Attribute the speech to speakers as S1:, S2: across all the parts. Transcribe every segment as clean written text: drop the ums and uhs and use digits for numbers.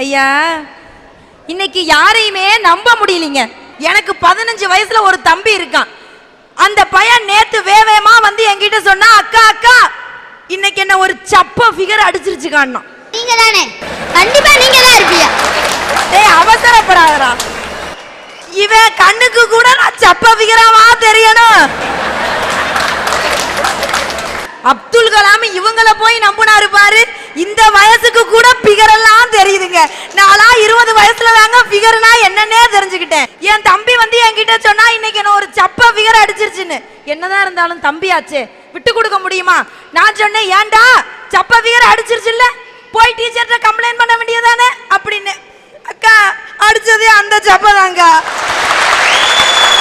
S1: ஐயா, இன்னைக்கு யாரையுமே நம்ப முடியலீங்க. எனக்கு 15 வயசுல ஒரு தம்பி இருக்கான். அந்த பையன் நேத்து வேவேமா வந்து என்கிட்ட சொன்னா, அக்கா அக்கா இன்னைக்கு என்ன ஒரு சப்ப ஃபிகர் அடிச்சிருச்சு காணோம்.
S2: நீங்க தானே? கண்டிப்பா நீங்க தான் இருப்பீங்க.
S1: டேய் அவசரப்படாதடா. இவன் கண்ணுக்கு கூட நான் சப்ப ஃபிகராவா தெரியணும். அப்துல் கலாம் இவங்கள போய் நம்பினாரு பாரு. இந்த வயசுக்கு கூட ஃபிகர் எல்லாம் தெரியுதுங்க. நாளா 20 வயசுல தாங்க ஃபிகர்னா என்னன்னே தெரிஞ்சுக்கிட்டேன். என் தம்பி வந்து என்கிட்ட சொன்னா இன்னைக்கு என்ன ஒரு சப்ப ஃபிகர் அடிச்சிருச்சுன்னு. என்னதான் இருந்தாலும் தம்பியாச்சே, விட்டு கொடுக்க முடியுமா? நான் சொன்னேன், ஏன்டா சப்ப ஃபிகர் அடிச்சிருச்சுல்ல, போய் டீச்சர்கிட்ட கம்ப்ளைண்ட் பண்ண வேண்டியதானே அப்படின்னு. அக்கா அடிச்சதே அந்த சப்ப தாங்க.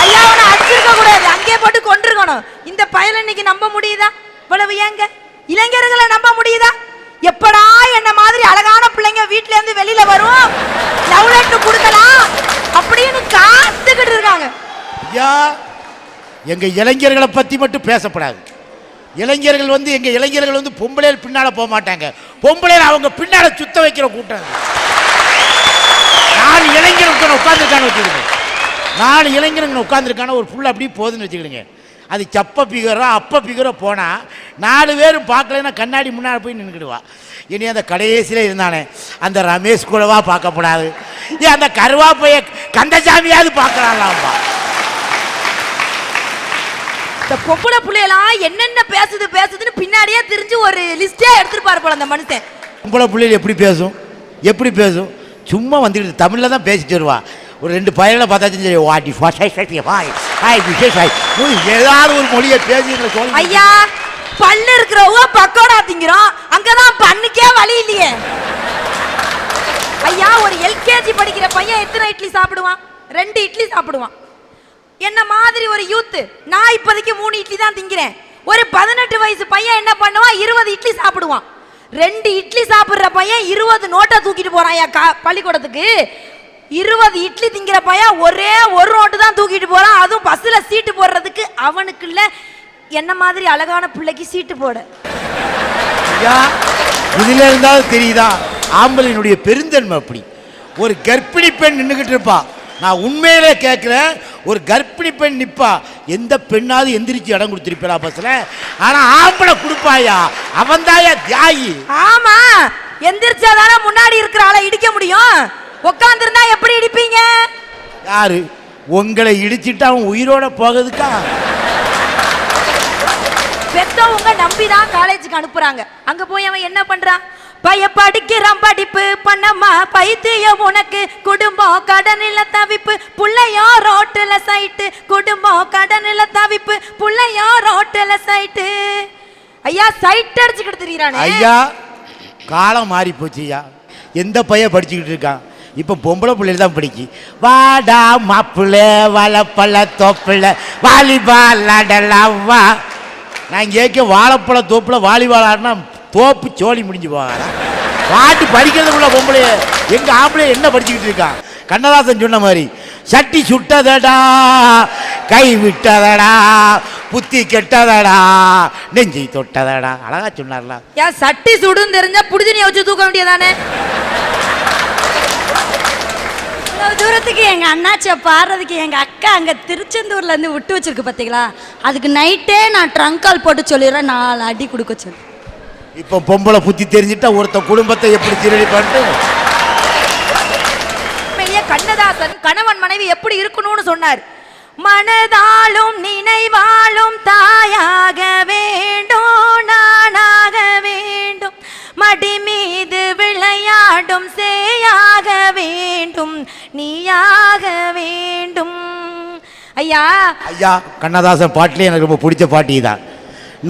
S1: ஐயா அவனை அடிச்சிருக்க கூடாது, அங்கே போட்டு கொண்டிருக்கணும். இந்த பயலை இன்னைக்கு நம்ப முடியுதா? இவ்வளவு ஏங்க இளைஞர்களை நம்ப முடியுதா? எப்படா என்ன மாதிரி அழகான பிள்ளைங்க வீட்ல இருந்து வெளியில வரும், லவ் லெட்டர் கொடுக்கலாம் அப்படின்னு காத்துக்கிட்டு இருக்காங்க.
S3: ஐயா, எங்க இளைஞர்களை பத்தி மட்டும் பேசப்படாது. இளைஞர்கள் வந்து எங்க இளைஞர்கள் வந்து பொம்பளைகள் பின்னால போக மாட்டாங்க. பொம்பளைகள் அவங்க பின்னால சுத்த வைக்கிற கூட்டம். நான் இளைஞர்கள் உட்கார்ந்துருக்கான்னு வச்சுக்கிடுங்க. நான் இளைஞர்கள் உட்கார்ந்துருக்கான ஒரு புள்ள அப்படியே போகுதுன்னு வச்சுக்கிடுங்க. அது சப்ப பிகரோ அப்ப பிகரோ போனால் 4 பேரும் பார்க்கலன்னா கண்ணாடி முன்னாடி போய் நின்றுக்கிடுவா. இனி அந்த கடைசியில் இருந்தானே அந்த ரமேஷ் கூடவா பார்க்கப்படாது, ஏன் அந்த கருவாப்பைய கந்தசாமியாவது பார்க்கலாம்ப்பா.
S1: இந்த பொம்பளை பிள்ளையெல்லாம் என்னென்ன பேசுதுன்னு பின்னாடியே தெரிஞ்சு ஒரு லிஸ்டே எடுத்துருப்பாரு போல அந்த மனுஷன்.
S3: பொம்பளை பிள்ளைகள் எப்படி பேசும்? சும்மா வந்துக்கிட்டு தமிழில் தான் பேசிட்டு வருவா. ஒரு 2 பயிர்களை பார்த்தாச்சும் சரி, வாட்டி ஏதாவது ஒரு மொழியை பேசி.
S1: ஐயா, பல்லு இருக்கிறவங்க பக்கோடா திங்கிறோம், அங்கதான் பண்ணுக்கே வழி இல்லையே. ஐயா, ஒரு எல்கேஜி படிக்கிற பையன் எத்தனை இட்லி சாப்பிடுவான்? 2 இட்லி சாப்பிடுவான். என்ன மாதிரி ஒரு யூத்து, நான் இப்போதைக்கு 3 இட்லி தான் திங்கிறேன். ஒரு 18 வயசு பையன் என்ன பண்ணுவான்? 20 இட்லி சாப்பிடுவான். 2 இட்லி சாப்பிடுற பையன் 20 நோட்டை தூக்கிட்டு போறான் பள்ளிக்கூடத்துக்கு. 20 இட்லி திங்கிற பையன் ஒரே ஒரு நோட்டு தான் தூக்கிட்டு போறான், அதுவும் பஸ்ல சீட்டு போடுறதுக்கு. அவனுக்கு இல்ல என்ன மாதிரி அழகான பிள்ளைக்கு சீட்டு போட.
S3: இதுல இருந்தாலும் தெரியுதா ஆம்பளையினுடைய பெருந்தன்மை? அப்படி ஒரு கர்ப்பிணி பெண் நின்றுகிட்டு இருப்பா. நான் உண்மையிலே கேட்கிறேன், ஒரு கர்ப்பிணி பெண் நிப்பா, எந்த பெண்ணாவது எந்திரிச்சு இடம் கொடுத்திருப்பா பஸ்ல? ஆனா ஆம்பளை கொடுப்பாயா, அவன் தாயா தியாகி.
S1: ஆமா, எந்திரிச்சாதானே முன்னாடி இருக்கிற ஆளை இடிக்க முடியும். உட்கார்ந்து இருந்தா எப்படி இடிப்பீங்க?
S3: யாரு உங்களை இடிச்சிட்டு அவன் உயிரோட போகிறதுக்கா?
S1: பெத்தவங்க நம்பிதான் காலேஜுக்கு அனுப்புறாங்க. அங்க போய் அவன் என்ன பண்றான்? படிக்கிறான், படிப்பு பண்ணம்மா பைத்தியம் உனக்கு, குடும்பம் கடனில தவிப்பு, புள்ளையோ ரோட்டுல சைட்டு, குடும்பம் கடனில தவிப்பு, புள்ளையோ ரோட்டுல சைட்டு. ஐயா, சைட் அடிச்சுக்கிட்டு தெரியுறானே.
S3: ஐயா, காலம் மாறி போச்சு ஐயா. எந்த பையன் படிச்சுக்கிட்டு இருக்கான்? இப்போ பொம்பளை பிள்ளைகள் தான் படிக்கி. வாடா மாப்பிள்ள வாழைப்பழ தோப்பில் வாலிபால் ஆடலாம் வா. நான் கேட்க வாழைப்பழ தோப்பில் வாலிபால் ஆடினா தோப்பு சோழி முடிஞ்சு போகாதா? பாட்டு படிக்கிறதுக்குள்ள பொம்பளை எங்கள் ஆம்பளை என்ன படிச்சுக்கிட்டு இருக்கான்? கண்ணதாசன் சொன்ன மாதிரி, சட்டி சுட்டதடா கை விட்டதடா புத்தி கெட்டதடா நெஞ்சை தொட்டதடா. அழகா சொன்னார்ல.
S1: ஏன் சட்டி சுடுன்னு தெரிஞ்சா புடிச்சு வச்சு தூக்க வேண்டியதானே?
S2: தூரத்துக்கு எங்க அண்ணாச்சியை பாடுறதுக்கு எங்க அக்கா அங்க திருச்செந்தூர்ல இருந்து விட்டு வச்சிருக்கு பாத்தீங்களா? அதுக்கு நைட்டே நான் ட்ரங்க் கால் போட்டு சொல்லிடுறேன், 4 அடி கொடுக்க சொல்லி.
S3: இப்போ பொம்பளை புத்தி தெரிஞ்சுட்டா ஒருத்த குடும்பத்தை எப்படி திருடி பண்ணிட்டு.
S1: கண்ணதாசன் கணவன் மனைவி எப்படி இருக்கணும்னு சொன்னார். மனதாலும் நினைவாலும் தாயாக வேண்டும், நானாக வேண்டும், மடி மீது விளையாடும் சேயாக வேண்டும், நீயாக வேண்டும். ஐயா,
S3: கண்ணதாசன் பாட்டிலே எனக்கு ரொம்ப பிடிச்ச பாட்டி தான்.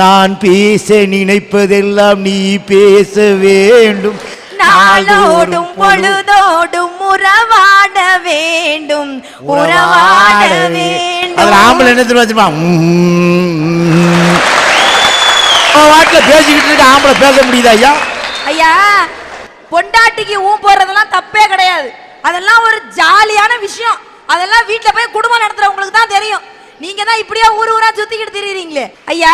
S3: நான் பேச நினைப்பதெல்லாம் நீ பேச வேண்டும்,
S1: நாளோடும் பொழுதோடும் உறவாட வேண்டும், உறவாட வேண்டும்.
S3: ஆம்பளை என்ன தெரியுமா? வாட்டில் பேசிக்கிட்டு இருக்க ஆம்பளை பேச முடியுதா ஐயா?
S1: ஐயா, பொண்டாட்டிக்கு போடுறதெல்லாம் தப்பே கிடையாது. அதெல்லாம் ஒரு ஜாலியான விஷயம். அதெல்லாம் வீட்டில் போய் குடும்பம் நடத்துறவங்களுக்கு தான் தெரியும். நீங்க தான் இப்படியே ஊரா சுத்திக்கிட்டு திரியுறீங்களே. ஐயா,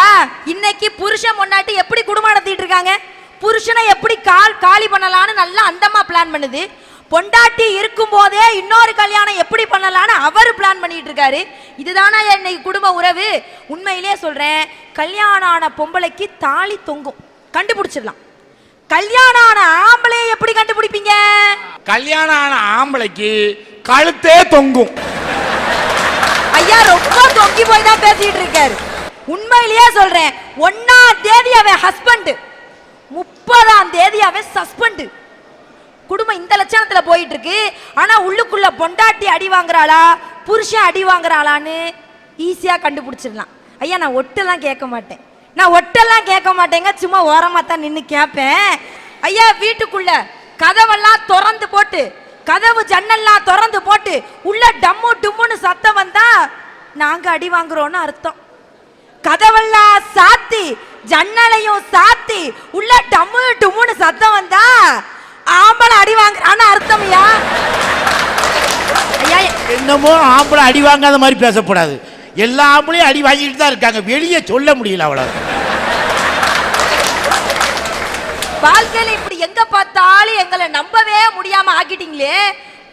S1: இன்னைக்கு புருஷன் பொண்டாட்டி எப்படி குடும்பம் நடத்திட்டு இருக்காங்க? புருஷனை எப்படி காலி பண்ணலான்னு நல்லா அந்தமா பிளான் பண்ணுது. பொண்டாட்டி இருக்கும் போதே இன்னொரு கல்யாணம் எப்படி பண்ணலான்னு அவர் பிளான் பண்ணிட்டு இருக்காரு. இதுதானா இன்னைக்கு குடும்ப உறவு? உண்மையிலேயே சொல்றேன், கல்யாணம் ஆன பொம்பளைக்கு தாலி தொங்கும், கண்டுபிடிச்சிடலாம். கல்யாணம் ஆன ஆம்பளையை எப்படி கண்டுபிடிப்பீங்க?
S4: கல்யாணம் ஆன ஆம்பளைக்கு கழுத்தே தொங்கும்.
S1: ஐயா ரொம்ப தொங்கி போய் தான் பேசிட்டு இருக்காரு. உண்மையிலேயே சொல்றேன், 1ஆம் தேதி அவன் ஹஸ்பண்ட், 30ஆம் தேதி அவன் சஸ்பெண்ட். குடும்பம் இந்த லட்சணத்துல போயிட்டு இருக்கு. ஆனா உள்ளுக்குள்ள பொண்டாட்டி அடி வாங்குறாளா புருஷன் அடி வாங்குறாளான்னு ஈஸியா கண்டுபிடிச்சிடலாம். ஐயா நான் ஒட்டெல்லாம் கேட்க மாட்டேங்க, சும்மா ஓரமா தான் நின்று கேட்பேன். ஐயா வீட்டுக்குள்ள கதவெல்லாம் திறந்து போட்டு, கதவு ஜன்னல்லாம் திறந்து போட்டு உள்ள டம்மு டும்முன்னு சத்தம் வந்தா நாங்க அடி வாங்குறோம்னு அர்த்தம். கதவெல்லாம் சாத்தி ஜன்னலையும் சாத்தி உள்ள டம்மு டும்முன்னு சத்தம் வந்தா ஆம்பளை அடி வாங்குறான்னு அர்த்தம்யா. ஐயா
S3: என்னமோ ஆம்பளை அடி வாங்காத மாதிரி பேசக்கூடாது. எல்லா ஆம்பளையும் அடி வாங்கிட்டு தான் இருக்காங்க, வெளியே சொல்ல முடியல. அவ்வளவு
S1: வாழ்க்கையில இப்படி எங்க பார்த்தாலும் எங்களை நம்பவே முடியாம ஆக்கிட்டீங்களே.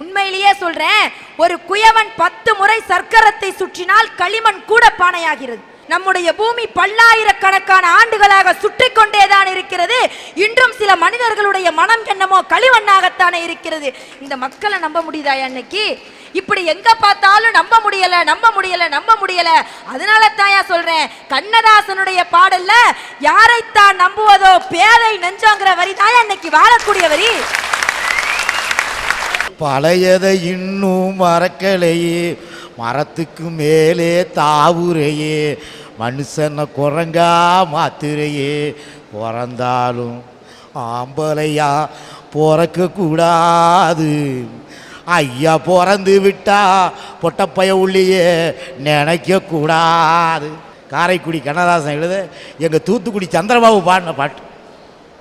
S1: உண்மையிலேயே சொல்றேன், ஒரு குயவன் 10 முறை சர்க்கரத்தை சுற்றினால் களிமண் கூட பானையாகிறது. நம்முடைய பூமி பல்லாயிரக்கணக்கான ஆண்டுகளாக சுற்றி கொண்டேதான் இருக்கிறது. இன்றும் சில மனிதர்களுடைய மனம் என்னமோ களிமண்ணாகத்தானே இருக்கிறது. இந்த மக்களை நம்ப முடியுதா? அன்னைக்கு இப்படி எங்க பார்த்தாலும் நம்ப முடியல. அதனால தாயா சொல்றேன், கண்ணதாசனுடைய பாடல்ல யாரைத்தான் நம்புவதோ பேதை நெஞ்சோங்கிற வரி தாயா இன்னைக்கு வாழக்கூடிய வரி.
S3: பழையதை இன்னும் மறக்கலையே, மரத்துக்கு மேலே தாவுரையே, மனுஷனை குரங்கா மாத்துறையே, பிறந்தாலும் ஆம்பளையா பிறக்க கூடாது. ஐயா பிறந்து விட்டா பொட்டப்பைய உள்ளேயே நினைக்க கூடாது. காரைக்குடி கண்ணதாசன் எழுத எங்கள் தூத்துக்குடி சந்திரபாபு பாடின பாட்டு.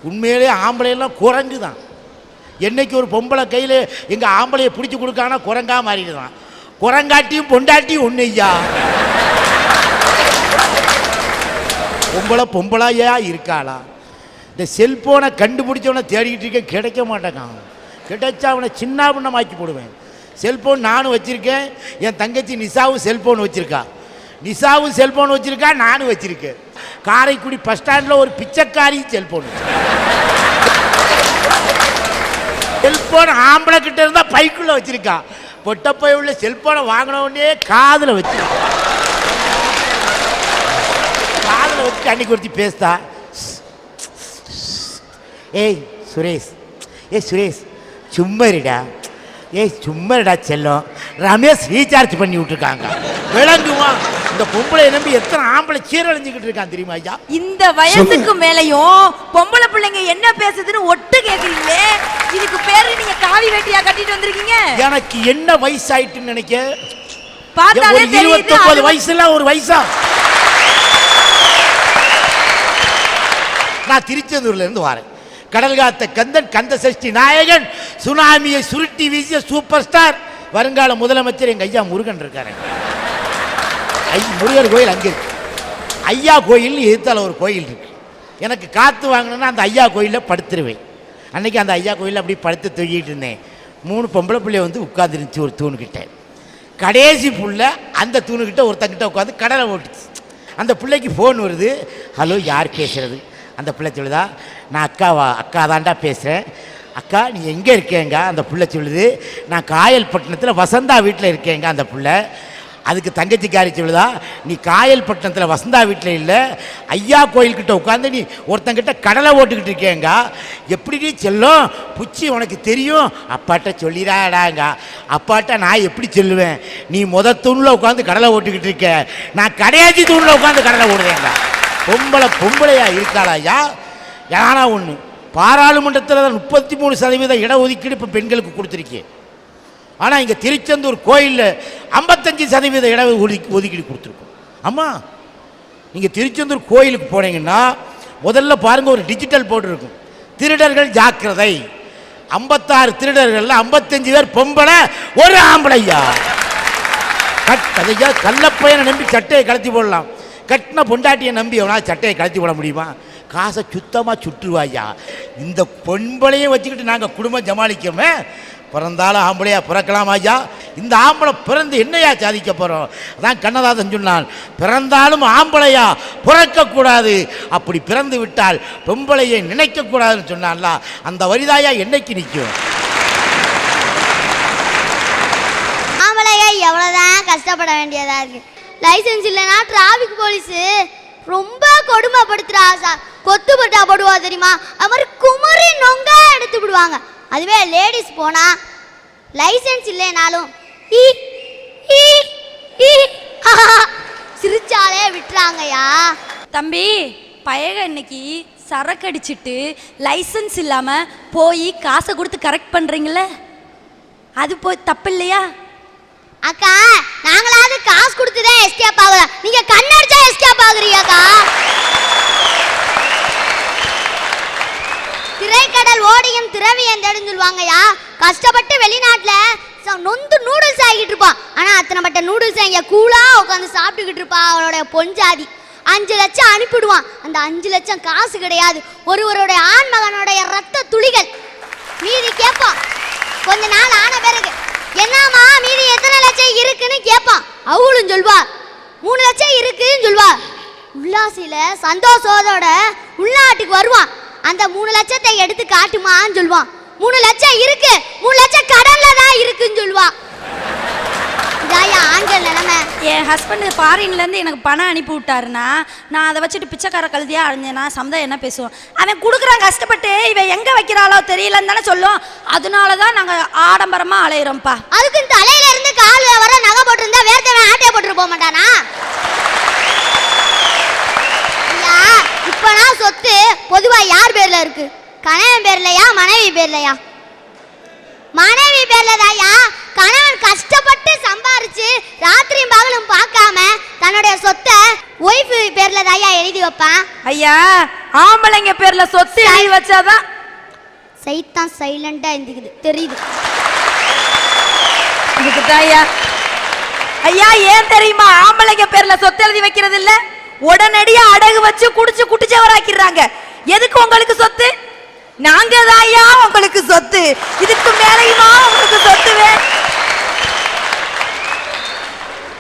S3: உண்மையிலே ஆம்பளையெல்லாம் குரங்கு தான். என்னைக்கு ஒரு பொம்பளை கையில் எங்கள் ஆம்பளையை பிடிச்சி கொடுக்கானா குரங்கா மாறிடுதான். குரங்காட்டியும் பொண்டாட்டியும் ஒன்று ஐயா. பொம்பளையா இருக்காளா? இந்த செல்போனை கண்டுபிடிச்சவனை தேடிக்கிட்டு இருக்கேன், கிடைக்க மாட்டேங்கான். கிடைச்சா அவனை சின்ன பின்னமாக்கி போடுவேன். செல்போன் நானும் வச்சுருக்கேன், என் தங்கச்சி நிசாவும் செல்போன் வச்சுருக்கா. நிசாவும் செல்போன் வச்சுருக்கா, நானும் வச்சுருக்கேன். காரைக்குடி பஸ் ஸ்டாண்டில் ஒரு பிச்சைக்காரி செல்போன். செல்போன் ஆம்பளை கிட்ட இருந்தால் பைக்குள்ளே வச்சுருக்கா. பொட்டப்பை உள்ள செல்போனை வாங்கின உடனே காதில் வச்சு அன்னைக்கு ஒருத்தி பேசுதா, ஏய் சுரேஷ் சும்மரிடா, சும்மரிடா செல்லம், ரமேஷ் ரீசார்ஜ் பண்ணி விட்டுருக்காங்க. விளங்குமா? இந்த பொம்பளை நம்பி எத்தனை ஆம்பளை சீரழிஞ்சுக்கிட்டு இருக்கான் தெரியுமா ஐயா?
S1: இந்த வயசுக்கு மேலையும் பொம்பளை பிள்ளைங்க என்ன பேசுதுன்னு ஒட்டு கேட்குறீங்களே, இதுக்கு பேரு நீங்க காவி வேட்டியா கட்டிட்டு வந்திருக்கீங்க?
S3: எனக்கு என்ன வயசாயிட்டுன்னு நினைக்க?
S1: பார்த்தாலே தெரியுது.
S3: 29 வயசுல ஒரு வயசா? நான் திருச்செந்தூர்ல இருந்து வரேன். கடல் காத்த கந்தன், கந்த சஷ்டி நாயகன், சுனாமியை சுருட்டி வீசிய சூப்பர் ஸ்டார், வருங்கால முதலமைச்சர் எங்க ஐயா முருகன் இருக்காரு. முருகர் கோயில் அங்கே இருக்கு. ஐயா கோயில் எதிர்த்தால ஒரு கோயில் இருக்கு. எனக்கு காற்று வாங்கணுன்னா அந்த ஐயா கோயிலில் படுத்துருவேன். அன்னைக்கு அந்த ஐயா கோயிலில் அப்படி படுத்து தூக்கிட்டு இருந்தேன். 3 பொம்பளை பிள்ளைய வந்து உட்காந்துருந்துச்சு ஒரு தூணுக்கிட்ட. கடைசி புள்ள அந்த தூணுக்கிட்ட ஒருத்தங்கிட்ட உட்காந்து கடலை ஓட்டுச்சு. அந்த பிள்ளைக்கு ஃபோன் வருது. ஹலோ, யார் பேசுகிறது? அந்த பிள்ளை சொல்லுதா, நான் அக்கா தாண்டா பேசுகிறேன். அக்கா நீ எங்கே இருக்கேங்க? அந்த பிள்ளை சொல்லுது, நான் காயல்பட்டினத்தில் வசந்தா வீட்டில் இருக்கேங்க. அந்த பிள்ளை அதுக்கு தங்கச்சிக்காரி சொல்லுதா, நீ காயல்பட்டினத்தில் வசந்தா வீட்டில் இல்லை, ஐயா கோயில்கிட்ட உட்காந்து நீ ஒருத்தங்கிட்ட கடலை ஓட்டுக்கிட்டு இருக்கேங்க. எப்படி நீ செல்லும் புச்சி உனக்கு தெரியும்? அப்பாட்ட சொல்லிடாடாங்க. அப்பாட்ட நான் எப்படி சொல்லுவேன்? நீ தூணில் உட்காந்து கடலை ஓட்டுக்கிட்டு இருக்க, நான் கடையாச்சி தூணில் உட்காந்து கடலை ஓடுவேங்க. பொம்பளையா இருக்காளா ஐயா? யானா ஒன்று, பாராளுமன்றத்தில் 33% இடஒதுக்கீடு இப்போ பெண்களுக்கு கொடுத்துருக்கேன். ஆனால் இங்கே திருச்செந்தூர் கோயிலில் 55% இட ஒதுக்கீடு கொடுத்துருக்கோம். ஆமாம், நீங்கள் திருச்செந்தூர் கோயிலுக்கு போனீங்கன்னா முதல்ல பாருங்கள், ஒரு டிஜிட்டல் போர்டு இருக்கும், திருடர்கள் ஜாக்கிரதை. 56 திருடர்கள் 55 பேர் பொம்பளை, ஒரு ஆம்பளையா. அதையா கள்ளப்பையனை நம்பி சட்டையை கலத்தி போடலாம், கட்டின பொண்டாட்டியை நம்பி எவனா சட்டையை கலத்தி போட முடியுமா? காசை சுத்தமாக சுற்றுவாயா. இந்த பொம்பளையும் வச்சுக்கிட்டு நாங்கள் குடும்பம் சமாளிக்கோமே. பிறந்தாலும் ஆம்பளையா பிறக்கலாம் ஐயா. இந்த ஆம்பளை பிறந்து என்னையா சாதிக்க போகிறோம்? அதான் கண்ணதாசன் சொன்னான், பிறந்தாலும் ஆம்பளையா பிறக்கக்கூடாது, அப்படி பிறந்து விட்டால் பொம்பளையை நினைக்கக்கூடாதுன்னு சொன்னான்ல, அந்த வரிதாயா என்னைக்கு நிற்கும்?
S5: ஆம்பளையா எவ்வளோதான் கஷ்டப்பட வேண்டியதா இருக்கு. லைசன்ஸ் இல்லைன்னா டிராஃபிக் போலீஸ் ரொம்ப கொடுமைப்படுத்துறா சார். கொத்து பட்டா போடுவா தெரியுமா, அது மாதிரி குமரி நொங்க எடுத்து விடுவாங்க. அதுவே லேடிஸ் போனா லைசன்ஸ் இல்லைனாலும் சிரிச்சாலே விட்டுறாங்கய்யா.
S2: தம்பி பயக இன்னைக்கு சரக்கு அடிச்சிட்டு லைசன்ஸ் இல்லாம போய் காசை கொடுத்து கரெக்ட் பண்றீங்களே, அது போய் தப்பு இல்லையா?
S5: அக்கா நாங்களாவது காசு கொடுத்துதான் எஸ்கேப் ஆகல, நீங்க கண்ணடிச்சா எஸ்கேப் ஆகுறீங்கக்கா. திரைக்கடல் ஓடியும் திரவியம் தேடுன்னு சொல்லுவாங்கய்யா. கஷ்டப்பட்டு வெளிநாட்டில் நொந்து நூடுல்ஸ் ஆகிட்டு இருப்பான், ஆனால் அத்தனை பட்ட நூடுல்ஸ் இங்கே கூலாக உட்காந்து சாப்பிட்டுக்கிட்டு இருப்பா அவளோட பொஞ்சாதி. 5 லட்சம் அனுப்பிடுவான். அந்த 5 லட்சம் காசு கிடையாது, ஒருவருடைய ஆண் மகனுடைய ரத்த துளிகள். மீதி கேட்பான் கொஞ்ச நாள் ஆன பிறகு, என்னம்மா மீதி எத்தனை லட்சம் இருக்குன்னு கேட்பான். அவளும் சொல்வா 3 லட்சம் இருக்குன்னு சொல்வா. உல்லாசில சந்தோஷத்தோட உள்நாட்டுக்கு வருவான். அந்த 3 லட்சத்தை எடுத்து காட்டுமான்னு சொல்லுவான். 3 லட்சம் இருக்கு, 3 லட்சம் கடன்ல தான் இருக்குன்னு சொல்லுவான். இதாயா ஆண்கள் நிலைமை.
S2: என் ஹஸ்பண்ட் ஃபாரின்லேருந்து எனக்கு பணம் அனுப்பி விட்டாருன்னா நான் அதை வச்சுட்டு பிச்சைக்கார கழுதியாக அழிஞ்சேன்னா சமுதாயம் என்ன பேசுவோம்? அவன் கொடுக்குறான் கஷ்டப்பட்டு, இவன் எங்கே வைக்கிறாளோ தெரியலன்னு தானே சொல்லும். அதனால தான் நாங்கள் ஆடம்பரமாக அலையிறோம்ப்பா.
S5: அதுக்கு தலையில இருந்து கால் வர நகை போட்டிருந்தா வேர்த்தவன் ஆட்டையை போட்டு போக மாட்டானா? இப்பனா சொத்து பொதுவா யார் பேர்ல இருக்கு? கணவன் பேர்லயா மனைவி பேர்லயா? மனைவி பேர்ல தாயா. கணவன் கஷ்டப்பட்டு சம்பாரிச்சு ராத்திரியும் பகலும் பார்க்காம தன்னுடைய சொத்தை ஒய்ஃப் பேர்ல தாயா எழுதி வைப்பான்.
S1: ஐயா ஆம்பளைங்க பேர்ல சொத்து எழுதி வச்சாதான்
S5: சைத்தான் சைலண்டா இருந்துக்குது தெரியுது.
S1: இதுக்கு தாயா ஐயா ஏன் தெரியுமா ஆம்பளைங்க பேர்ல சொத்து எழுதி வைக்கிறது இல்ல? உடனடியா அடகு வச்சு குடிச்சு குட்டிச்சவராக்கிறாங்க. எதுக்கு உங்களுக்கு சொத்து? நாங்க தாயா உங்களுக்கு சொத்து, இதுக்கு மேலையுமா உங்களுக்கு சொத்து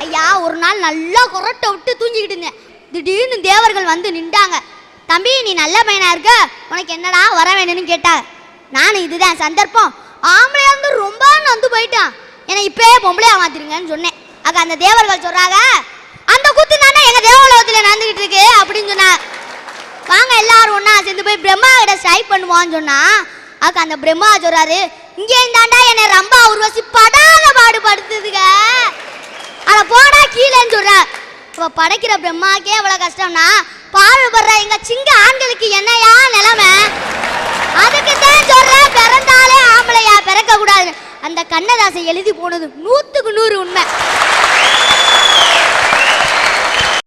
S5: ஐயா ஒரு நாள் நல்லா கொரட்டை விட்டு தூங்கிக்கிட்டு இருந்தேன். திடீர்னு தேவர்கள் வந்து நின்றாங்க. தம்பி நீ நல்ல பையனா இருக்க, உனக்கு என்னடா வர வேணும்னு கேட்டாங்க. நானும் இதுதான் சந்தர்ப்பம், ஆம்பளையா இருந்து ரொம்ப நொந்து போயிட்டான், என்னை இப்பயே பொம்பளையா மாத்திருங்கன்னு சொன்னேன். அக்கா அந்த தேவர்கள் சொல்றாங்க, அந்த குத்து தானே எங்க தேவலோகத்தில் நடந்துகிட்டு இருக்கு அப்படின்னு சொன்னா, வாங்க எல்லாரும் ஒன்னா சேர்ந்து போய் பிரம்மா கிட்ட ஸ்ட்ரைக் பண்ணுவான்னு சொன்னா, அக்கா அந்த பிரம்மா சொல்றாரு, இங்கே இருந்தாண்டா என்னை ரொம்ப உருவசி படாத பாடுபடுத்துதுங்க, அதை போடா கீழேன்னு சொல்ற. இப்போ படைக்கிற பிரம்மாக்கே அவ்வளவு கஷ்டம்னா பாடுபடுற எங்க சிங்க ஆண்களுக்கு என்னையா நிலைமை? அதுக்கு தான் சொல்ற பிறந்தாலே ஆம்பளையா பிறக்க கூடாது. அந்த கண்ணதாசை எழுதி போனது 100க்கு 100 உண்மை.